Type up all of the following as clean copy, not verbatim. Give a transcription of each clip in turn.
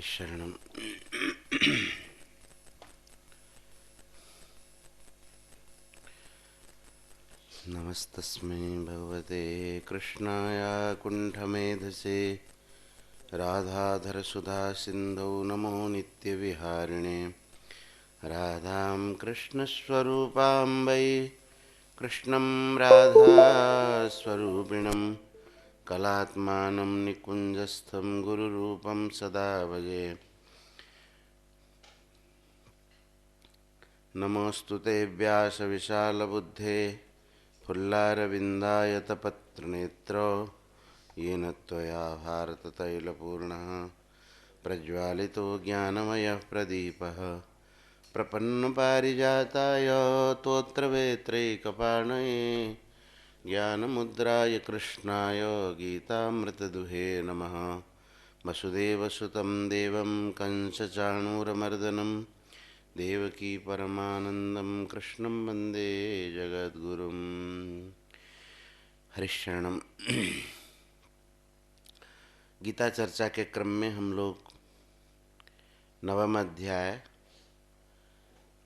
हरिशरणम्। नमस्तस्मै भगवते कृष्णाय कुण्ठमेधसे राधाधरसुधा सिन्धौ नमो नित्यविहारिणे। राधां कृष्णस्वरूपां वै कृष्णं राधास्वरूपिणं कलात्मानं निकुञ्जस्थं गुरुरूपं सदा भजे। नमोऽस्तु ते व्यासविशालबुद्धे फुल्लारविन्दायतपत्रनेत्रो येन त्वया भारततैलपूर्णः प्रज्वालितो ज्ञानमयः प्रदीपः प्रपन्नपारिजाताय तोत्रवेत्रैकपाणये ज्ञानमुद्राय कृष्णाय गीतामृतदुहे नमः। वसुदेवसुतं देवं कंसचाणूरमर्दनं देवकी परमानंदं कृष्णं वंदे जगद्गुरुं। हरिशरणम। गीता चर्चा के क्रम में हम लोग 9वां अध्याय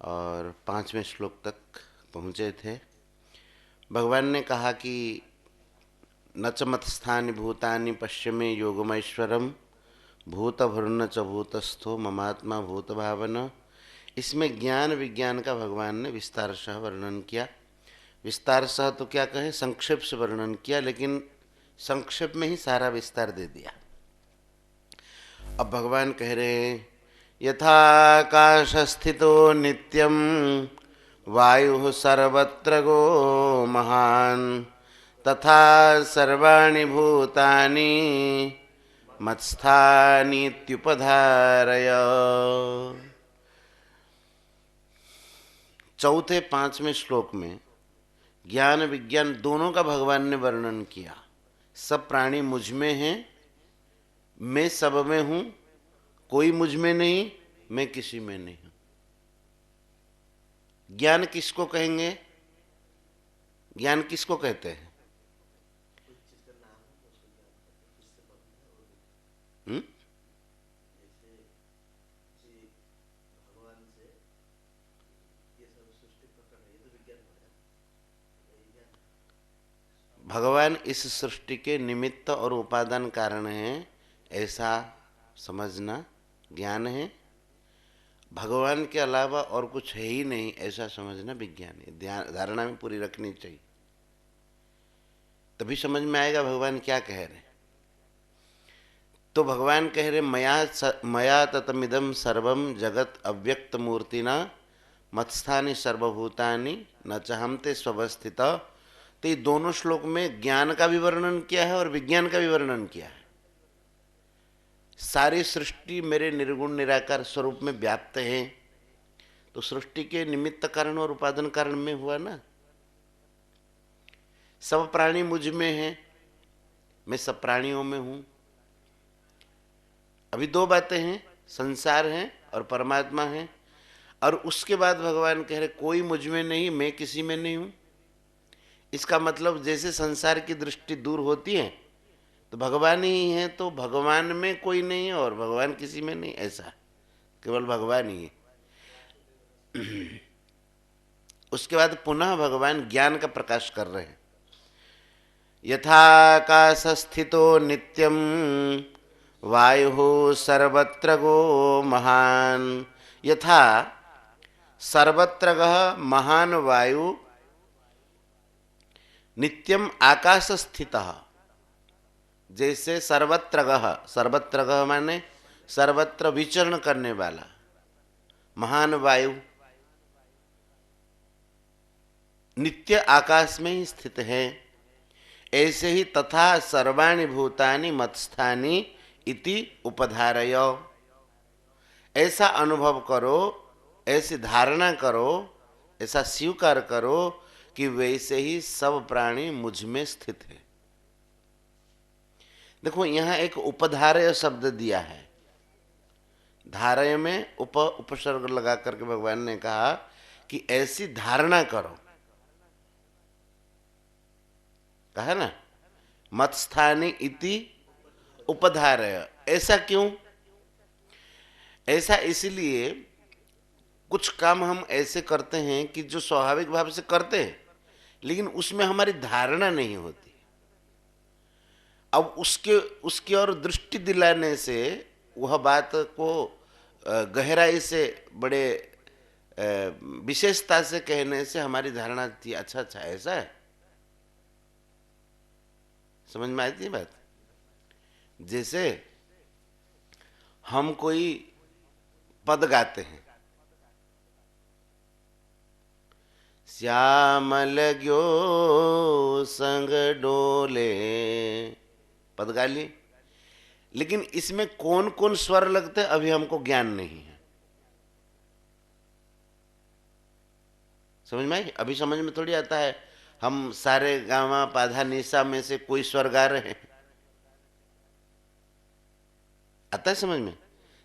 और 5वें श्लोक तक पहुँचे थे। भगवान ने कहा कि न च मत्स्थानि भूतानि पश्यमे योगमैश्वरम भूतभुर्न च भूतस्थो ममात्मा भूतभावन। इसमें ज्ञान विज्ञान का भगवान ने विस्तार सह वर्णन किया। विस्तार सह तो क्या कहें, संक्षेप से वर्णन किया, लेकिन संक्षेप में ही सारा विस्तार दे दिया। अब भगवान कह रहे हैं यथाकाशस्थितो नित्यं वायुः सर्वत्र गो महान् तथा सर्वाणि भूतानि मत्स्थानीत्युपधारय। चौथे 5वें श्लोक में ज्ञान विज्ञान दोनों का भगवान ने वर्णन किया। सब प्राणी मुझ में हैं, मैं सब में हूँ, कोई मुझ में नहीं, मैं किसी में नहीं हूँ। ज्ञान किसको कहेंगे? ज्ञान किसको कहते हैं? हुँ? भगवान इस सृष्टि के निमित्त और उपादान कारण हैं, ऐसा समझना ज्ञान है। भगवान के अलावा और कुछ है ही नहीं, ऐसा समझना विज्ञान है। धारणा में पूरी रखनी चाहिए, तभी समझ में आएगा भगवान क्या कह रहे हैं। तो भगवान कह रहे मया ततमिदं सर्वं जगत अव्यक्त मूर्तिना मत्स्थानि सर्वभूतानि न चाहमते स्वस्थित। तो ये दोनों श्लोक में ज्ञान का भी वर्णन किया है और विज्ञान का भी वर्णन किया है। सारी सृष्टि मेरे निर्गुण निराकार स्वरूप में व्याप्त है। तो सृष्टि के निमित्त कारण और उपादान कारण में हुआ ना। सब प्राणी मुझ में हैं, मैं सब प्राणियों में हूं। अभी दो बातें हैं, संसार है और परमात्मा है। और उसके बाद भगवान कह रहे कोई मुझ में नहीं, मैं किसी में नहीं हूं। इसका मतलब जैसे संसार की दृष्टि दूर होती है तो भगवान ही है, तो भगवान में कोई नहीं है और भगवान किसी में नहीं, ऐसा केवल भगवान ही है। उसके बाद पुनः भगवान ज्ञान का प्रकाश कर रहे हैं। यथाकाशस्थितो नित्यं वायुः सर्वत्र गो महान्। यथा सर्वत्र गः महान वायु नित्यम आकाश स्थितः। जैसे सर्वत्र गः माने सर्वत्र विचरण करने वाला महान वायु नित्य आकाश में ही स्थित है, ऐसे ही तथा सर्वाणि भूतानि मत्स्थानि इति उपधारय। ऐसा अनुभव करो, ऐसी धारणा करो, ऐसा स्वीकार करो कि वैसे ही सब प्राणी मुझ में स्थित है। देखो यहाँ एक उपधारय शब्द दिया है। धारय में उपसर्ग लगा करके भगवान ने कहा कि ऐसी धारणा करो। कहा ना, मत्स्थानि इति उपधारय। ऐसा क्यों? ऐसा इसलिए कुछ काम हम ऐसे करते हैं कि जो स्वाभाविक भाव से करते हैं, लेकिन उसमें हमारी धारणा नहीं होती। अब उसके उसकी और दृष्टि दिलाने से, वह बात को गहराई से, बड़े विशेषता से कहने से हमारी धारणा थी, अच्छा अच्छा ऐसा है। समझ में आई थी बात? जैसे हम कोई पद गाते हैं, श्यामल गयो संग डोले, पद गा लिए, लेकिन इसमें कौन कौन स्वर लगते अभी हमको ज्ञान नहीं है। समझ में आई? अभी समझ में थोड़ी आता है हम सारे गामा पाधा निशा में से कोई स्वर गा रहे हैं। आता है समझ में?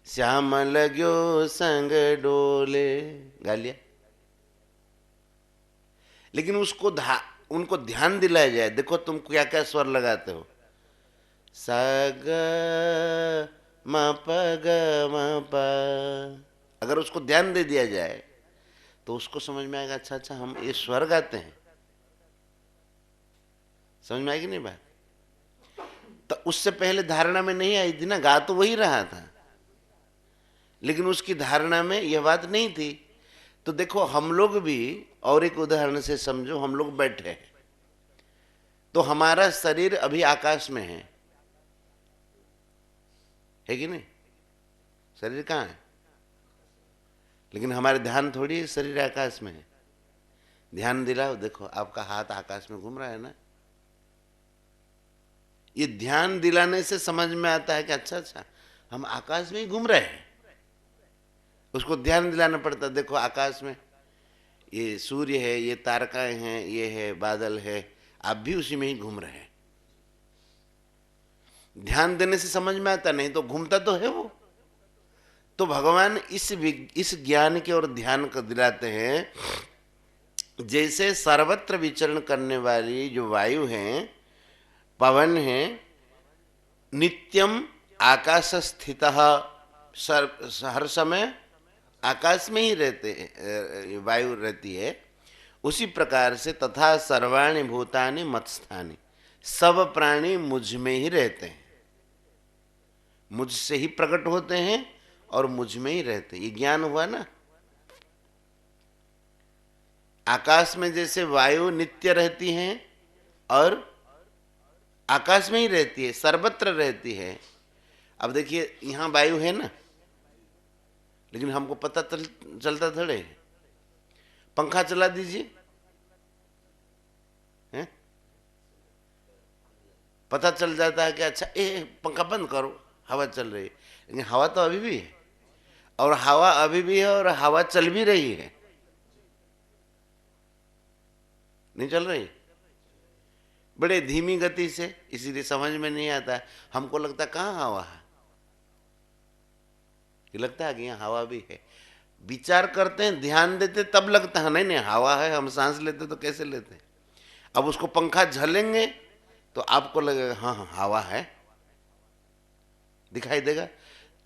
श्याम लगो संग डोले गा लिया, लेकिन उनको ध्यान दिलाया जाए, देखो तुम क्या क्या स्वर लगाते हो, सा ग म प ग म प, अगर उसको ध्यान दे दिया जाए तो उसको समझ में आएगा, अच्छा अच्छा हम ये स्वर गाते हैं। समझ में आएगी नहीं बात? तो उससे पहले धारणा में नहीं आई थी ना, गा तो वही रहा था, लेकिन उसकी धारणा में यह बात नहीं थी। तो देखो हम लोग भी, और एक उदाहरण से समझो, हम लोग बैठे हैं तो हमारा शरीर अभी आकाश में है कि नहीं? शरीर कहाँ है? लेकिन हमारे ध्यान थोड़ी है शरीर आकाश में है। ध्यान दिलाओ, देखो आपका हाथ आकाश में घूम रहा है ना। ये ध्यान दिलाने से समझ में आता है कि अच्छा अच्छा हम आकाश में ही घूम रहे हैं। उसको ध्यान दिलाना पड़ता, देखो आकाश में ये सूर्य है, ये तारकाएं हैं, ये है बादल है, आप भी उसी में ही घूम रहे हैं। ध्यान देने से समझ में आता, नहीं तो घूमता तो है वो। तो भगवान इस ज्ञान की ओर ध्यान कर दिलाते हैं। जैसे सर्वत्र विचरण करने वाली जो वायु हैं, पवन है, नित्यम आकाश स्थित, हर समय आकाश में ही रहते वायु रहती है। उसी प्रकार से तथा सर्वाणि भूतानि मत्स्थानि, सब प्राणी मुझ में ही रहते हैं, मुझसे ही प्रकट होते हैं और मुझ में ही रहते हैं। ये ज्ञान हुआ ना। आकाश में जैसे वायु नित्य रहती हैं और आकाश में ही रहती है, सर्वत्र रहती है। अब देखिए यहाँ वायु है ना, लेकिन हमको पता चलता थोड़े। पंखा चला दीजिए, हैं? पता चल जाता है कि अच्छा पंखा बंद करो, हवा चल रही है। लेकिन हवा तो अभी भी है, और हवा अभी भी है, और हवा चल भी रही है, नहीं चल रही, बड़े धीमी गति से, इसीलिए समझ में नहीं आता। हमको लगता कहाँ हवा है, ये लगता है कि यहाँ हवा भी है। विचार करते हैं, ध्यान देते, तब लगता है नहीं नहीं हवा है, हम सांस लेते तो कैसे लेते। अब उसको पंखा झलेंगे तो आपको लगेगा हाँ हाँ हवा है, दिखाई देगा।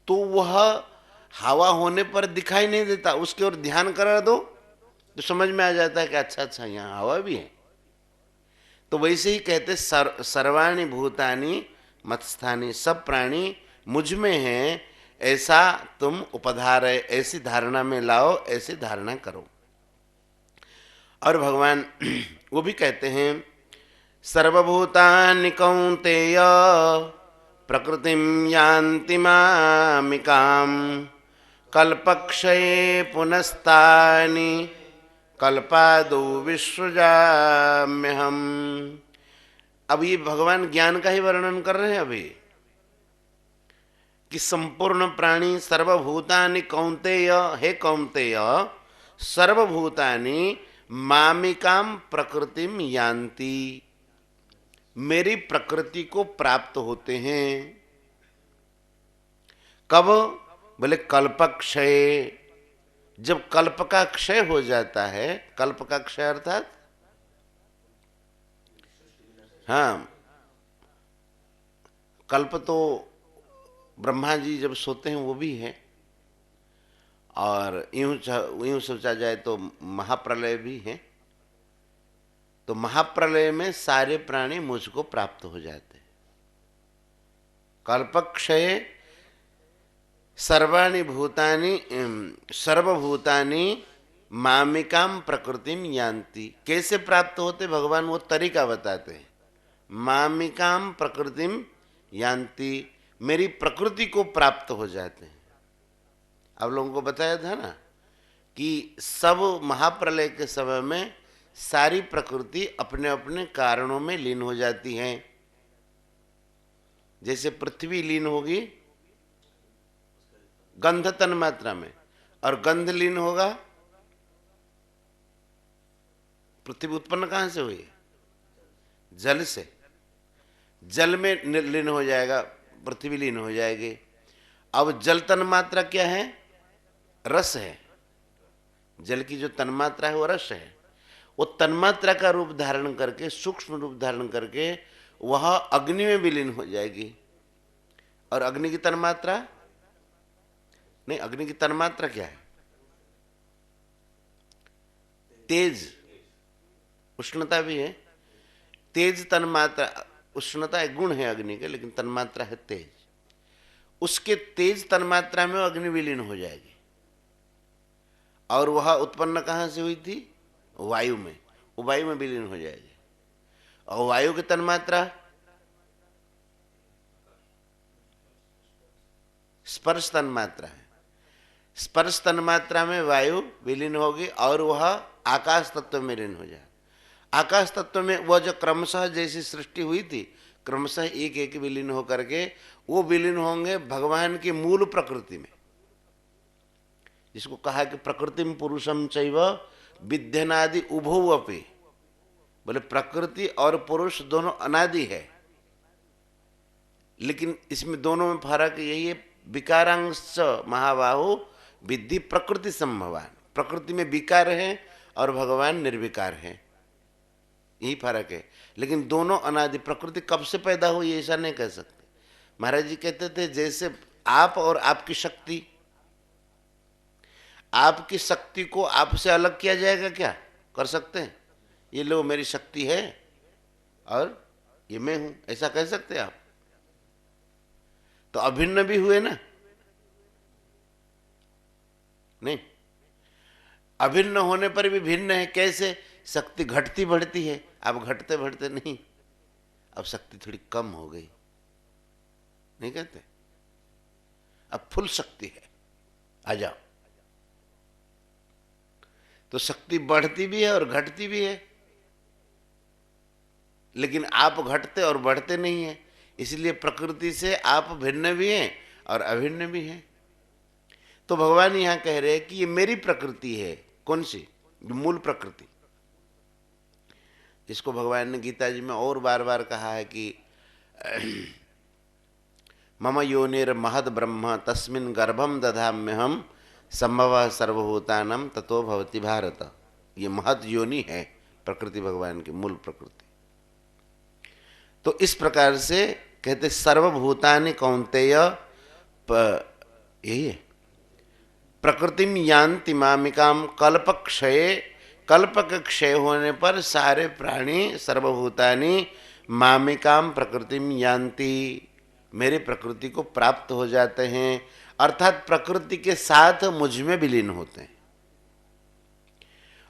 तो वह हवा होने पर दिखाई नहीं देता, उसकी ओर ध्यान करा दो तो समझ में आ जाता है कि अच्छा अच्छा यहाँ हवा भी है। तो वैसे ही कहते सर्वाणि भूतानि मत्स्थानि, सब प्राणी मुझ में हैं, ऐसा तुम उपधार, ऐसी धारणा में लाओ, ऐसी धारणा करो। और भगवान वो भी कहते हैं, सर्वभूतानि कौन्तेय प्रकृतिं यान्ति मामिकाम् कल्पक्षये पुनस्तानि कल्पादौ विसृजाम्यहम्। अब ये भगवान ज्ञान का ही वर्णन कर रहे हैं अभी, कि संपूर्ण प्राणी सर्वभूतानि कौन्तेय, हे कौन्तेय सर्वभूतानि मामिकाम प्रकृतिम यान्ति, मेरी प्रकृति को प्राप्त होते हैं। कब? बोले कल्पक्षय, जब कल्प का क्षय हो जाता है। कल्प का क्षय अर्थात, हाँ, कल्प तो ब्रह्मा जी जब सोते हैं वो भी है, और यूं सोचा जाए तो महाप्रलय भी है। तो महाप्रलय में सारे प्राणी मुझको प्राप्त हो जाते हैं। कल्पक्षये सर्वाणि भूतानि सर्वभूतानि मामिकाम प्रकृतिम यान्ति। कैसे प्राप्त होते भगवान वो तरीका बताते हैं। मामिकाम प्रकृतिम यान्ति, मेरी प्रकृति को प्राप्त हो जाते हैं। आप लोगों को बताया था ना कि सब महाप्रलय के समय में सारी प्रकृति अपने अपने कारणों में लीन हो जाती हैं। जैसे पृथ्वी लीन होगी गंध तन मात्रा में, और गंध लीन होगा, पृथ्वी उत्पन्न कहां से हुई? जल से। जल में लीन हो जाएगा, पृथ्वी लीन हो जाएगी। अब जल तन मात्रा क्या है? रस है। जल की जो तन्मात्रा है वो रस है। वो तन्मात्रा का रूप धारण करके, सूक्ष्म रूप धारण करके वह अग्नि में विलीन हो जाएगी। और अग्नि की तन्मात्रा नहीं, अग्नि की तन्मात्रा क्या है? तेज, उष्णता भी है। तेज तन्मात्रा, उष्णता एक गुण है अग्नि के, लेकिन तन्मात्रा है तेज। उसके तेज तन्मात्रा में अग्नि विलीन हो जाएगी। और वह उत्पन्न कहां से हुई थी? वायु में। वो वायु में विलीन हो जाएगी। और वायु की तन्मात्रा स्पर्श तन्मात्रा है। स्पर्श तन्मात्रा में वायु विलीन होगी और वह आकाश तत्व में लीन हो जाए। आकाश तत्व में वह जो क्रमशः जैसी सृष्टि हुई थी, क्रमशः एक एक विलीन होकर के वो विलीन होंगे भगवान की मूल प्रकृति में, जिसको कहा कि प्रकृतिम पुरुषम चैव विद्यनादि उभौ अपि। बोले प्रकृति और पुरुष दोनों अनादि है, लेकिन इसमें दोनों में फर्क यही है, विकारांश महाबाहु विद्धि प्रकृति संभवान। प्रकृति में विकार है और भगवान निर्विकार है, यही फर्क है। लेकिन दोनों अनादि। प्रकृति कब से पैदा हुई ऐसा नहीं कह सकते। महाराज जी कहते थे जैसे आप और आपकी शक्ति, आपकी शक्ति को आपसे अलग किया जाएगा क्या? कर सकते हैं? ये लो मेरी शक्ति है और ये मैं हूं, ऐसा कह सकते हैं आप? तो अभिन्न भी हुए ना? नहीं, अभिन्न होने पर भी भिन्न है। कैसे? शक्ति घटती बढ़ती है, अब घटते बढ़ते नहीं। अब शक्ति थोड़ी कम हो गई, नहीं कहते? अब फुल शक्ति है, आ जाओ। तो शक्ति बढ़ती भी है और घटती भी है, लेकिन आप घटते और बढ़ते नहीं है। इसलिए प्रकृति से आप भिन्न भी हैं और अभिन्न भी हैं। तो भगवान यहां कह रहे हैं कि ये मेरी प्रकृति है। कौन सी? मूल प्रकृति, जिसको भगवान ने गीता जी में और बार बार कहा है कि मम योनिर महद ब्रह्म तस्मिन् गर्भम दधाम्यहम संभव सर्वभूतानां ततो भवति भारत। ये महद योनि है प्रकृति, भगवान की मूल प्रकृति। तो इस प्रकार से कहते सर्वभूतानि कौन्तेय, यही है, प्रकृतिम यान्ति मामिकाम। कल्पक्षये, कल्प के क्षय होने पर सारे प्राणी सर्वभूतानि मामिकाम प्रकृतिम यान्ति, मेरी प्रकृति को प्राप्त हो जाते हैं। अर्थात प्रकृति के साथ मुझ में विलीन होते हैं।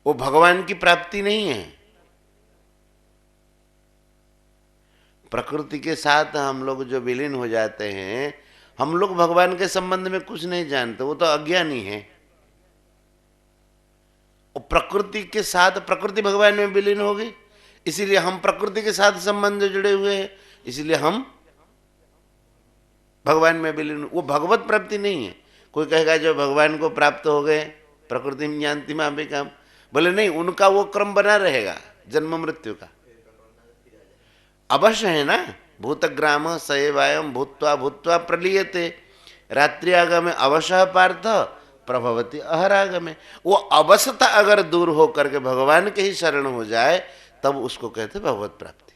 वो भगवान की प्राप्ति नहीं है। प्रकृति के साथ हम लोग जो विलीन हो जाते हैं, हम लोग भगवान के संबंध में कुछ नहीं जानते, वो तो अज्ञानी है। और प्रकृति के साथ, प्रकृति भगवान में विलीन होगी, इसीलिए हम प्रकृति के साथ संबंध जुड़े हुए हैं, इसलिए हम भगवान में विलीन। वो भगवत प्राप्ति नहीं है। कोई कहेगा जो भगवान को प्राप्त हो गए प्रकृति में जानती मामिकाम, बोले नहीं, उनका वो क्रम बना रहेगा जन्म मृत्यु का। अवश्य है ना, भूतग्राम सएवायम भूत्वा भूत्वा प्रलीयते, रात्रि आगमे अवश्य पार्थ प्रभवती अहरागमे। वो अवश्यता अगर दूर हो करके भगवान के ही शरण हो जाए, तब उसको कहते भगवत प्राप्ति।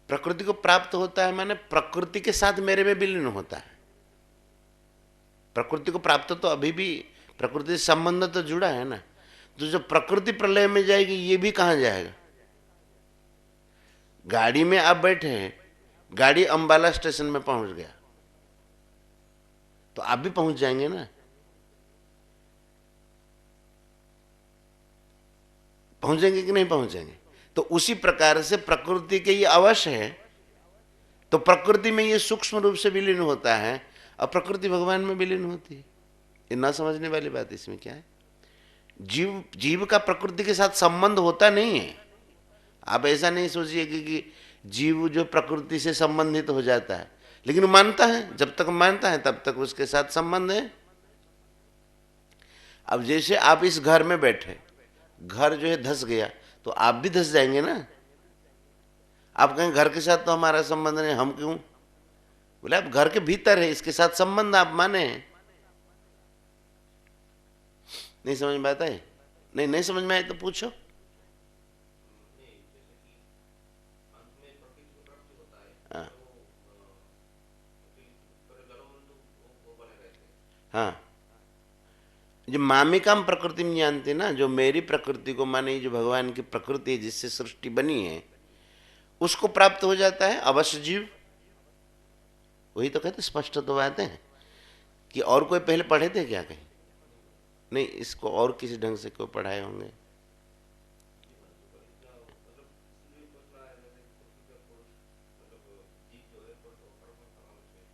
प्रकृति को प्राप्त होता है माने प्रकृति के साथ मेरे में विलीन होता है। प्रकृति को प्राप्त तो अभी भी प्रकृति से संबंध तो जुड़ा है ना। तो जो प्रकृति प्रलय में जाएगी ये भी कहाँ जाएगा? गाड़ी में आप बैठे हैं, गाड़ी अंबाला स्टेशन में पहुंच गया तो आप भी पहुंच जाएंगे ना। पहुंचेंगे कि नहीं पहुंचेंगे? तो उसी प्रकार से प्रकृति के ये अवश्य है, तो प्रकृति में ये सूक्ष्म रूप से विलीन होता है और प्रकृति भगवान में विलीन होती है। ये ना समझने वाली बात इसमें क्या है? जीव का प्रकृति के साथ संबंध होता नहीं है। आप ऐसा नहीं सोचिए कि जीव जो प्रकृति से संबंधित हो जाता है, लेकिन मानता है, जब तक मानता है तब तक उसके साथ संबंध है। अब जैसे आप इस घर में बैठे, घर जो है धंस गया तो आप भी धंस जाएंगे ना। आप कहें घर के साथ तो हमारा संबंध नहीं, हम क्यों? बोले आप घर के भीतर है, इसके साथ संबंध आप माने। नहीं समझ में आता है? नहीं समझ में आए तो पूछो। हाँ हाँ, जो मामिका हम प्रकृति में जानते ना, जो मेरी प्रकृति को माने, जो भगवान की प्रकृति है जिससे सृष्टि बनी है, उसको प्राप्त हो जाता है अवश्य जीव। वही तो कहते स्पष्ट तो बात है कि और कोई पहले पढ़े थे क्या कहीं? नहीं, इसको और किसी ढंग से कोई पढ़ाए होंगे।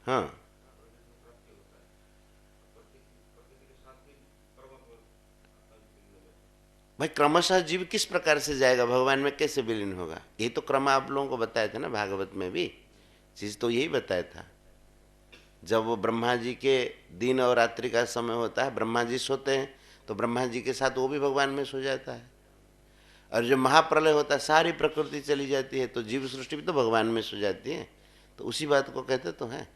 हाँ भाई, क्रमशः जीव किस प्रकार से जाएगा, भगवान में कैसे विलीन होगा? ये तो क्रम आप लोगों को बताया था ना, भागवत में भी चीज तो यही बताया था। जब वो ब्रह्मा जी के दिन और रात्रि का समय होता है, ब्रह्मा जी सोते हैं तो ब्रह्मा जी के साथ वो भी भगवान में सो जाता है। और जो महाप्रलय होता है, सारी प्रकृति चली जाती है तो जीव सृष्टि भी तो भगवान में सो जाती है। तो उसी बात को कहते तो है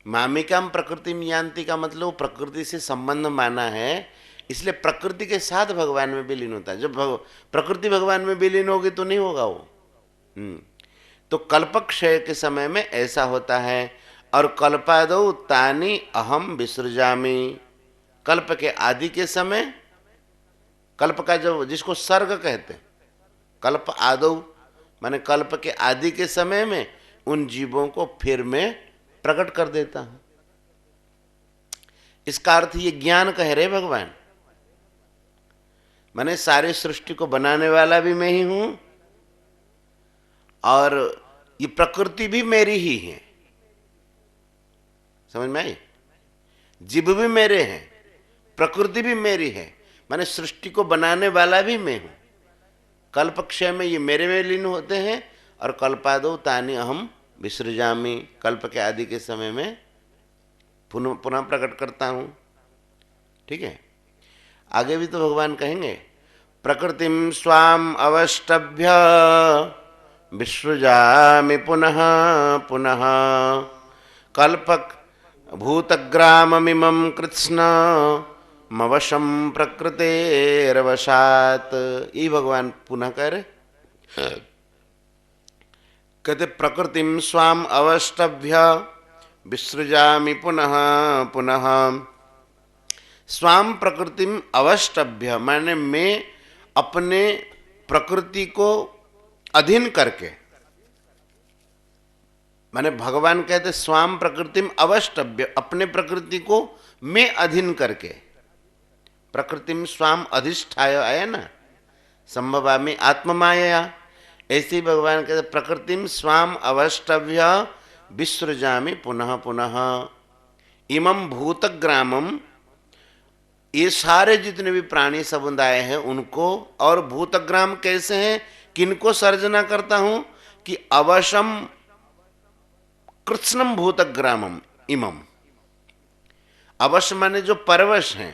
मामिकाम प्रकृति में यान्ति का मतलब प्रकृति से संबंध माना है, इसलिए प्रकृति के साथ भगवान में विलीन होता है। जब प्रकृति भगवान में विलीन होगी तो नहीं होगा वो। तो कल्पक्षय के समय में ऐसा होता है। और कल्पादौ तानि अहम विसृजामि, कल्प के आदि के समय, कल्प का जो जिसको सर्ग कहते हैं, कल्प आदौ माने कल्प के आदि के समय में उन जीवों को फिर मैं प्रकट कर देता हूं। इसका अर्थ ये ज्ञान कह रहे भगवान, माने सारे सृष्टि को बनाने वाला भी मैं ही हूं और ये प्रकृति भी मेरी ही है। समझ में आई? जीव भी मेरे हैं, प्रकृति भी मेरी है, माने सृष्टि को बनाने वाला भी मैं हूं। कल्पक्षय में ये मेरे में लीन होते हैं और कल्पादौ तानि अहम विसृजामि, कल्प के आदि के समय में पुनः प्रकट करता हूं। ठीक है, आगे भी तो भगवान कहेंगे प्रकृतिम स्वाम अवष्टभ्य विसृजामि पुनः पुनः कल्पक भूतग्राममिमं कृत्स्न मवशम प्रकृतेरवशात। ये भगवान पुनः कह रहे, कहते प्रकृतिम स्वाम अवष्टभ्य विसृजामि पुनः पुनः। स्वाम प्रकृतिम अवष्टभ्य माने मैं अपने प्रकृति को अधीन करके, माने भगवान कहते स्वाम प्रकृतिम अवष्टभ्य, अपने प्रकृति को मैं अधीन करके, प्रकृतिम स्वाम अधिष्ठाय आया ना, संभवामि आत्ममाया, ऐसे ही भगवान कहते प्रकृतिम स्वाम अवष्टभ्य विसृजामि पुनः पुनः। इमं भूतग्रामम, ये सारे जितने भी प्राणी समुदाय हैं उनको, और भूतग्राम कैसे हैं, किनको सर्जना करता हूं कि अवशम कृत्स्नम भूतग्रामम इमम, अवश्य माने जो परवश हैं,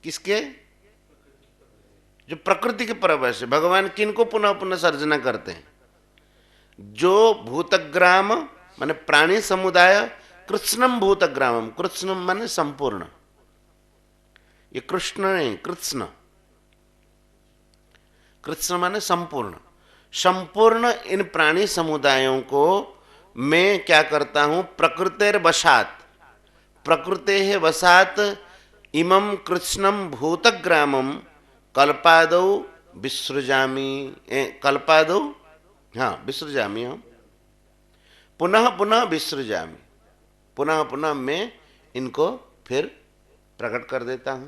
किसके? जो प्रकृति के परवश है। भगवान किनको पुनः पुनः सर्जना करते हैं? जो भूतग्राम माने प्राणी समुदाय, कृत्स्नम भूतग्रामम, कृत्स्नम माने संपूर्ण, ये कृष्ण नहीं, कृत्स्न, कृत्स्न माने संपूर्ण, संपूर्ण इन प्राणी समुदायों को मैं क्या करता हूं, प्रकृतेर वशात, प्रकृते वशात इमं कृत्स्नम भूतग्रामम कल्पादौ विसृजामि, कल्पादौ, हाँ विसृजामि हम, पुनः पुनः विसृजामि, पुनः पुनः मैं इनको फिर प्रकट कर देता हूं।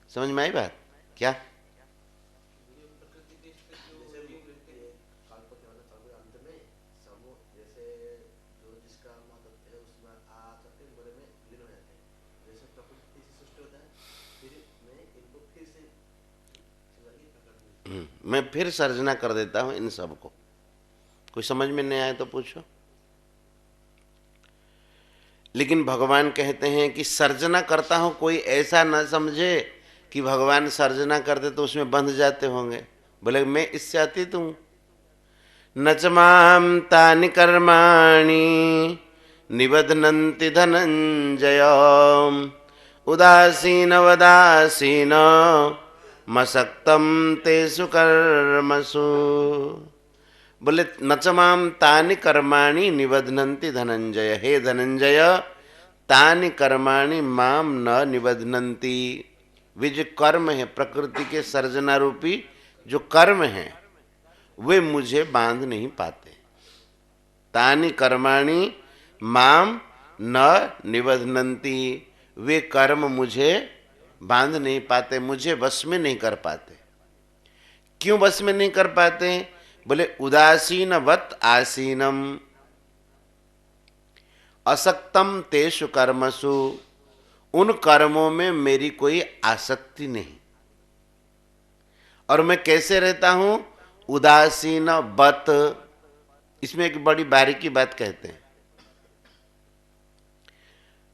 समझ में आई बात क्या? मैं फिर सर्जना कर देता हूं इन सबको। कोई समझ में नहीं आए तो पूछो। लेकिन भगवान कहते हैं कि सर्जना करता हूं, कोई ऐसा न समझे कि भगवान सर्जना करते तो उसमें बंध जाते होंगे। बोले मैं इससे अतीत हूं। न च मां तानि कर्माणि निबध्नन्ति धनंजय उदासीन वदासीन मसक्तम तेषु कर्मसु। बोले न च मां तानि कर्माणि निबध्नन्ति धनंजय, हे धनंजय तानि कर्माणि माम न निबध्नन्ति। वे जो कर्म है, प्रकृति के सर्जना रूपी जो कर्म है, वे मुझे बांध नहीं पाते। तानि कर्माणि माम न निबध्नन्ति, वे कर्म मुझे बांध नहीं पाते, मुझे वश में नहीं कर पाते। क्यों वश में नहीं कर पाते? बोले उदासीनवत आसीनम असक्तम तेषु कर्मसु, उन कर्मों में मेरी कोई आसक्ति नहीं। और मैं कैसे रहता हूं? उदासीन वत। इसमें एक बड़ी बारीकी बात कहते हैं।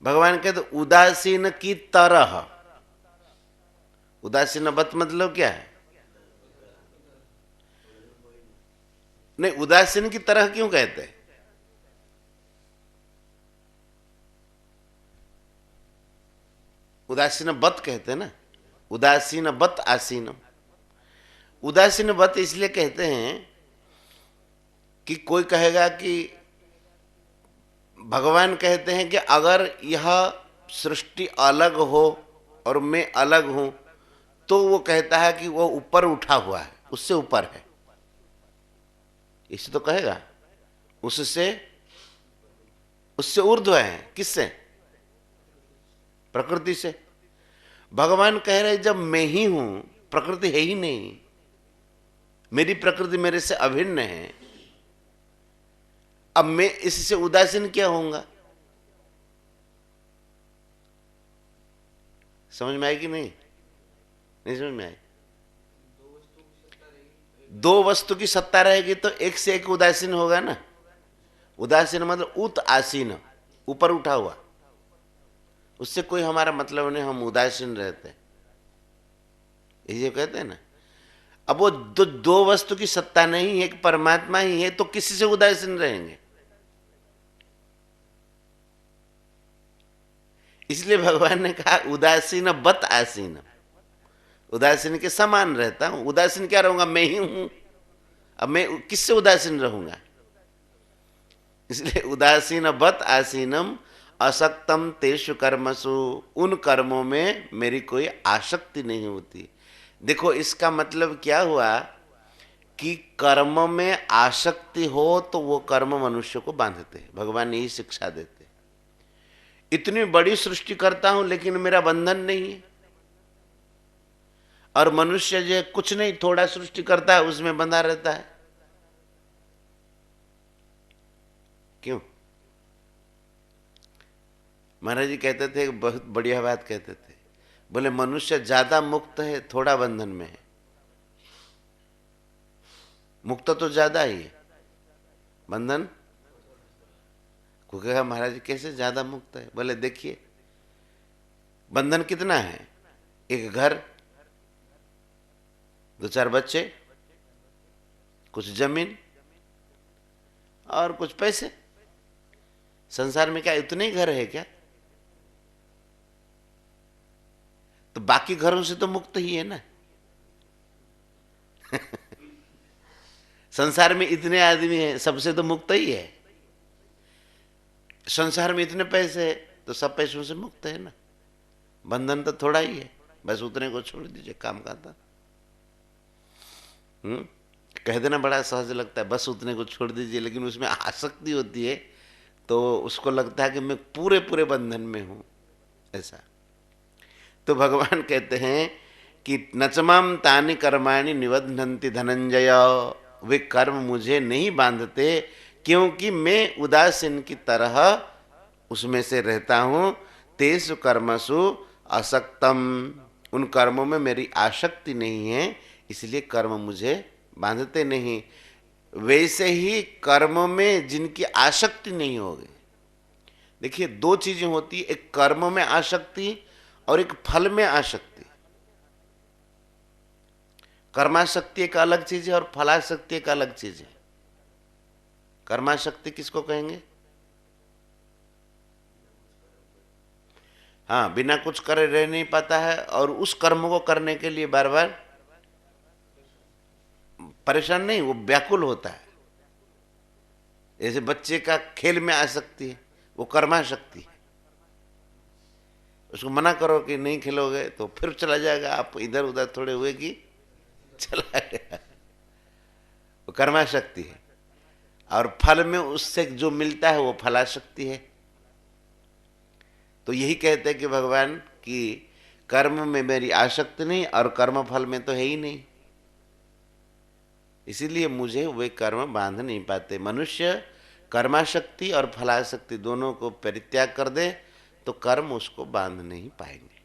भगवान कहते उदासीन की तरह। उदासीन वत मतलब क्या है? नहीं, उदासीन की तरह क्यों कहते हैं? उदासीन वत कहते हैं ना, उदासीन वत आसीनम। उदासीन वत इसलिए कहते हैं कि कोई कहेगा कि भगवान कहते हैं कि अगर यह सृष्टि अलग हो और मैं अलग हूं, तो वो कहता है कि वो ऊपर उठा हुआ है, उससे ऊपर है। इसे तो कहेगा उससे, उससे ऊर्ध्व है। किससे? प्रकृति से। भगवान कह रहे जब मैं ही हूं, प्रकृति है ही नहीं, मेरी प्रकृति मेरे से अभिन्न है, अब मैं इससे उदासीन क्या होऊंगा? समझ में आई कि नहीं? नहीं समझ में आई। दो वस्तु की सत्ता रहेगी तो एक से एक उदासीन होगा ना। उदासीन मतलब उत आसीन, ऊपर उठा हुआ, उससे कोई हमारा मतलब नहीं, हम उदासीन रहते हैं, ये कहते हैं ना। अब वो दो वस्तु की सत्ता नहीं है, एक परमात्मा ही है, तो किसी से उदासीन रहेंगे? इसलिए भगवान ने कहा उदासीन बत आसीन, उदासीन के समान रहता हूं। उदासीन क्या रहूंगा? मैं ही हूं। अब मैं किससे उदासीन रहूंगा? इसलिए उदासीन बत आसीनम असक्तम तेषु कर्मसु, उन कर्मों में मेरी कोई आसक्ति नहीं होती। देखो इसका मतलब क्या हुआ कि कर्म में आसक्ति हो तो वो कर्म मनुष्य को बांधते। भगवान यही शिक्षा देते। इतनी बड़ी सृष्टि करता हूं लेकिन मेरा बंधन नहीं है। और मनुष्य जो कुछ नहीं, थोड़ा सृष्टि करता है उसमें बंधा रहता है। क्यों? महाराज जी कहते थे, बहुत बढ़िया बात कहते थे। बोले मनुष्य ज्यादा मुक्त है, थोड़ा बंधन में है। मुक्त तो ज्यादा ही है, बंधन को कहा महाराज कैसे ज्यादा मुक्त है? बोले देखिए बंधन कितना है, एक घर, दो चार बच्चे, कुछ जमीन और कुछ पैसे। संसार में क्या इतने ही घर है क्या? तो बाकी घरों से तो मुक्त ही है ना। संसार में इतने आदमी हैं, सबसे तो मुक्त ही है। संसार में इतने पैसे है तो सब पैसों से मुक्त है ना। बंधन तो थोड़ा ही है, बस उतने को छोड़ दीजिए, काम का था। कह देना बड़ा सहज लगता है, बस उतने को छोड़ दीजिए, लेकिन उसमें आसक्ति होती है तो उसको लगता है कि मैं पूरे पूरे बंधन में हूं, ऐसा। तो भगवान कहते हैं कि नचमाम तानि कर्माणि निबध्नन्ति धनंजय, वे कर्म मुझे नहीं बांधते क्योंकि मैं उदासीन की तरह उसमें से रहता हूं। तेसु कर्मसु असक्तम, उन कर्मों में मेरी आसक्ति नहीं है, इसलिए कर्म मुझे बांधते नहीं। वैसे ही कर्म में जिनकी आसक्ति नहीं होगी, देखिए दो चीजें होती है, एक कर्म में आसक्ति और एक फल में आसक्ति। कर्माशक्ति एक अलग चीज है और फलाशक्ति एक अलग चीज है। कर्माशक्ति किसको कहेंगे? हाँ, बिना कुछ करे रह नहीं पाता है और उस कर्म को करने के लिए बार बार परेशान नहीं, वो व्याकुल होता है। जैसे बच्चे का खेल में आसक्ति है, वो कर्माशक्ति है। उसको मना करो कि नहीं खेलोगे तो फिर चला जाएगा, आप इधर उधर थोड़े हुए कि चला गया, वो कर्माशक्ति है। और फल में उससे जो मिलता है वो फलाशक्ति है। तो यही कहते हैं कि भगवान की कर्म में मेरी आसक्ति नहीं और कर्म फल में तो है ही नहीं, इसीलिए मुझे वे कर्म बांध नहीं पाते। मनुष्य कर्माशक्ति और फलाशक्ति दोनों को परित्याग कर दे तो कर्म उसको बांध नहीं पाएंगे।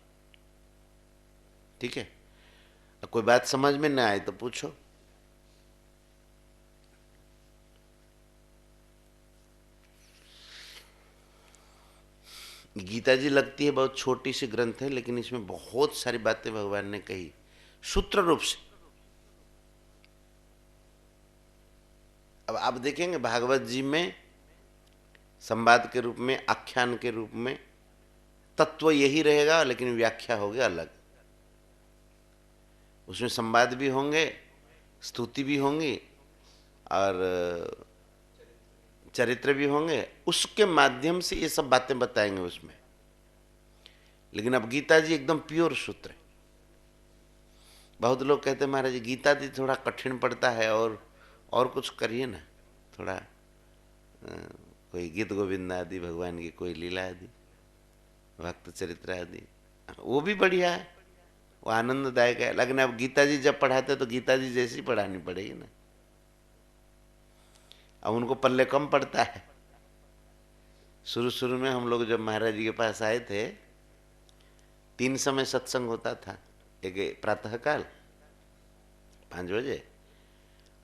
ठीक है, कोई बात समझ में न आए तो पूछो। गीता जी लगती है बहुत छोटी सी ग्रंथ है, लेकिन इसमें बहुत सारी बातें भगवान ने कही सूत्र रूप से। अब आप देखेंगे भागवत जी में संवाद के रूप में, आख्यान के रूप में तत्व यही रहेगा, लेकिन व्याख्या होगी अलग। उसमें संवाद भी होंगे, स्तुति भी होंगी और चरित्र भी होंगे, उसके माध्यम से ये सब बातें बताएंगे उसमें। लेकिन अब गीता जी एकदम प्योर सूत्र है। बहुत लोग कहते हैं महाराज जी गीता जी थोड़ा कठिन पड़ता है और कुछ करिए ना, थोड़ा कोई गीत गोविंद आदि, भगवान की कोई लीला आदि, भक्त चरित्र आदि, वो भी बढ़िया है, वो आनंददायक है। लेकिन अब गीता जी जब पढ़ाते तो गीता जी जैसी पढ़ानी पड़ेगी ना। अब उनको पल्ले कम पड़ता है। शुरू शुरू में हम लोग जब महाराज जी के पास आए थे, 3 समय सत्संग होता था। एक प्रातःकाल 5 बजे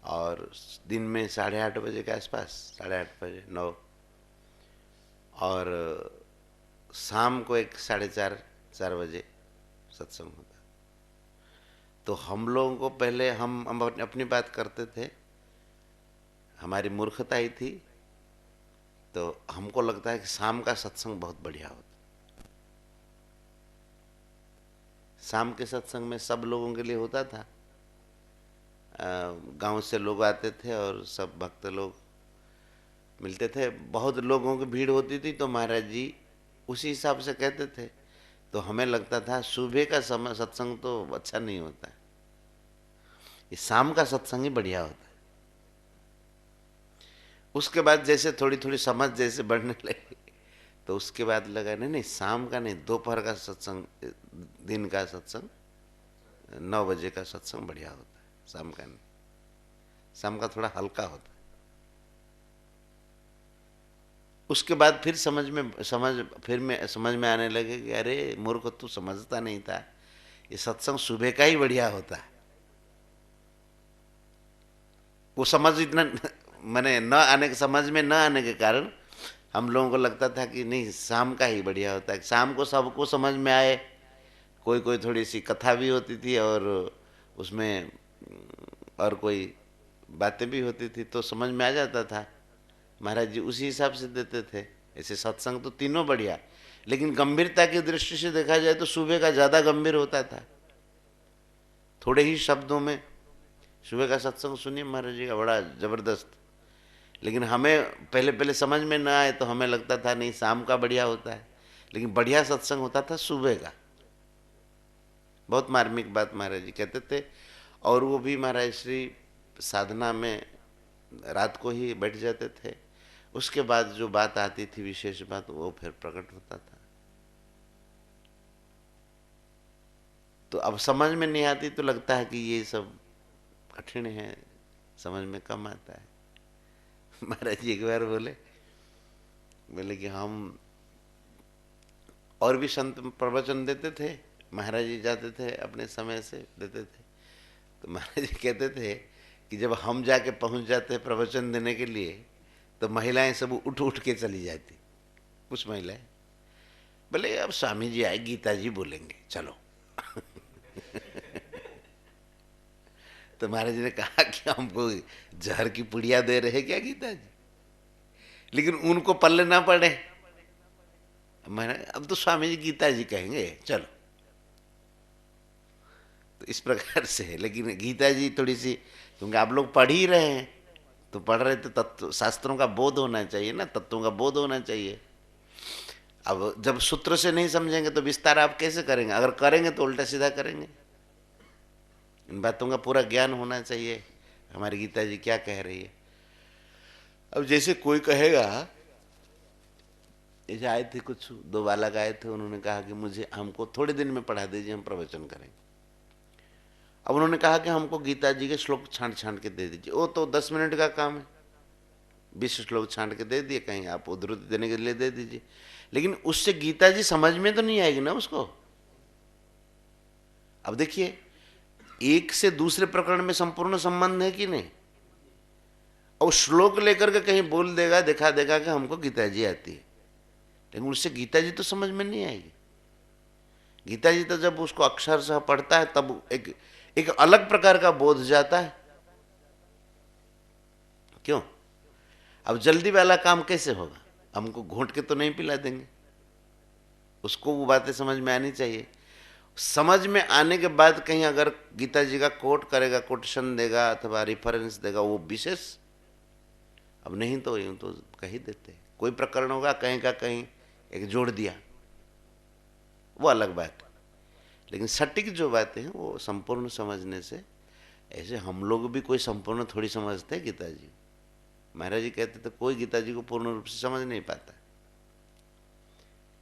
और दिन में 8:30 बजे के आसपास, 8:30 बजे 9, और शाम को एक 4:30 बजे सत्संग होता। तो हम लोगों को पहले हम अपनी बात करते थे, हमारी मूर्खता ही थी, तो हमको लगता है कि शाम का सत्संग बहुत बढ़िया होता। शाम के सत्संग में सब लोगों के लिए होता था, गांव से लोग आते थे और सब भक्त लोग मिलते थे, बहुत लोगों की भीड़ होती थी, तो महाराज जी उसी हिसाब से कहते थे। तो हमें लगता था सुबह का समय सत्संग तो अच्छा नहीं होता है, ये शाम का सत्संग ही बढ़िया होता है। उसके बाद जैसे थोड़ी थोड़ी समझ जैसे बढ़ने लगी, तो उसके बाद लगा नहीं नहीं शाम का नहीं, दोपहर का सत्संग, दिन का सत्संग, 9 बजे का सत्संग बढ़िया होता है, शाम का नहीं। शाम का थोड़ा हल्का होता है। उसके बाद फिर समझ में आने लगे कि अरे मूर्ख, तू समझता नहीं था, ये सत्संग सुबह का ही बढ़िया होता है। वो समझ इतना मैंने न आने के, समझ में न आने के कारण हम लोगों को लगता था कि नहीं शाम का ही बढ़िया होता है। शाम को सबको समझ में आए, कोई कोई थोड़ी सी कथा भी होती थी और उसमें और कोई बातें भी होती थी, तो समझ में आ जाता था। महाराज जी उसी हिसाब से देते थे। ऐसे सत्संग तो तीनों बढ़िया, लेकिन गंभीरता की दृष्टि से देखा जाए तो सुबह का ज़्यादा गंभीर होता था, थोड़े ही शब्दों में सुबह का सत्संग सुनिए महाराज जी का, बड़ा ज़बरदस्त। लेकिन हमें पहले पहले समझ में ना आए तो हमें लगता था नहीं शाम का बढ़िया होता है, लेकिन बढ़िया सत्संग होता था सुबह का। बहुत मार्मिक बात महाराज जी कहते थे। और वो भी महाराज श्री साधना में रात को ही बैठ जाते थे, उसके बाद जो बात आती थी विशेष बात, वो फिर प्रकट होता था। तो अब समझ में नहीं आती तो लगता है कि ये सब कठिन है, समझ में कम आता है। महाराज जी एक बार बोले बोले कि हम और भी संत प्रवचन देते थे, महाराज जी जाते थे अपने समय से देते थे, तो महाराज जी कहते थे कि जब हम जाके पहुंच जाते प्रवचन देने के लिए तो महिलाएं सब उठ उठ के चली जाती। कुछ महिलाएं बोले अब स्वामी जी आए, गीता जी बोलेंगे, चलो। तो महाराज जी ने कहा कि हमको जहर की पुड़िया दे रहे क्या गीता जी, लेकिन उनको पल्ले ना पड़े। मैंने अब तो स्वामी जी गीता जी कहेंगे, चलो। तो इस प्रकार से है। लेकिन गीता जी थोड़ी सी, क्योंकि आप लोग पढ़ ही रहे हैं, तो पढ़ रहे तो तत्व शास्त्रों का बोध होना चाहिए ना, तत्वों का बोध होना चाहिए। अब जब सूत्र से नहीं समझेंगे तो विस्तार आप कैसे करेंगे? अगर करेंगे तो उल्टा सीधा करेंगे। इन बातों का पूरा ज्ञान होना चाहिए, हमारी गीता जी क्या कह रही है। अब जैसे कोई कहेगा, ऐसे आए थे कुछ दो बालक आए थे, उन्होंने कहा कि मुझे हमको थोड़े दिन में पढ़ा दीजिए, हम प्रवचन करेंगे। अब उन्होंने कहा कि हमको गीता जी के श्लोक छांट छांट के दे दीजिए। वो तो 10 मिनट का काम है, 20 श्लोक छांट के दे दिए, कहीं आप उद्धृति देने के लिए दे दीजिए, लेकिन उससे गीता जी समझ में तो नहीं आएगी ना उसको। अब देखिए, एक से दूसरे प्रकरण में संपूर्ण संबंध है कि नहीं। और श्लोक लेकर के कहीं बोल देगा, दिखा देगा कि हमको गीता जी आती है, लेकिन उससे गीता जी तो समझ में नहीं आएगी। गीता जी तो जब उसको अक्षरशः पढ़ता है तब एक एक अलग प्रकार का बोध जाता है। क्यों? अब जल्दी वाला काम कैसे होगा? हमको घोंट के तो नहीं पिला देंगे, उसको वो बातें समझ में आनी चाहिए। समझ में आने के बाद कहीं अगर गीता जी का कोट करेगा, कोटेशन देगा अथवा रिफरेंस देगा, वो विशेष। अब नहीं तो यूं तो कही देते, कोई प्रकरण होगा कहीं का कहीं एक जोड़ दिया, वो अलग बात है। लेकिन सटीक जो बातें हैं वो संपूर्ण समझने से, ऐसे हम लोग भी कोई संपूर्ण थोड़ी समझते हैं गीता जी। महाराज जी कहते थे कोई गीता जी को पूर्ण रूप से समझ नहीं पाता,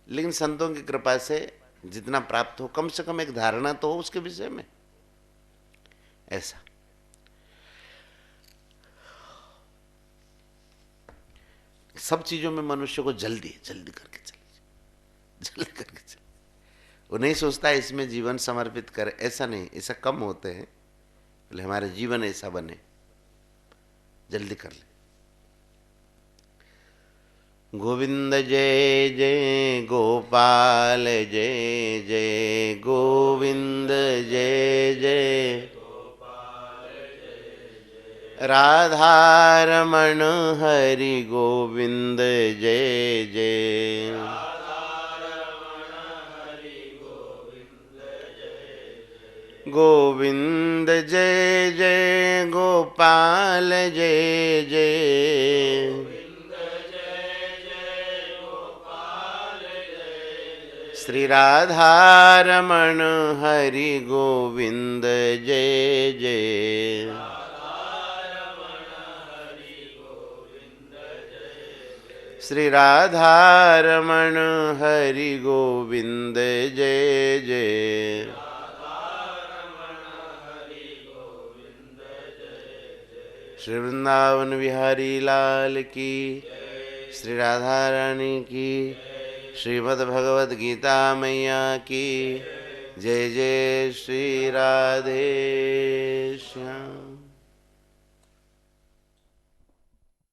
लेकिन संतों की कृपा से जितना प्राप्त हो, कम से कम एक धारणा तो हो उसके विषय में। ऐसा सब चीजों में मनुष्य को जल्दी जल्दी करके चले, जल्दी करके चले। वो नहीं सोचता इसमें जीवन समर्पित करे, ऐसा नहीं, ऐसा कम होते हैं। बोले हमारे जीवन ऐसा बने, जल्दी कर ले। गोविंद जय जय गोपाल जय जय गोविंद जय जय राधारमण हरि गोविंद जय जय गोविंद जय जय गोपाल जय जय श्री राधारमण हरि गोविंद जय जय श्री राधारमण हरि गोविंद जय जय श्री वृंदावन बिहारी लाल की, श्री राधा रानी की, श्रीमद् भगवद गीता मैया की जय जय। श्री राधे श्याम।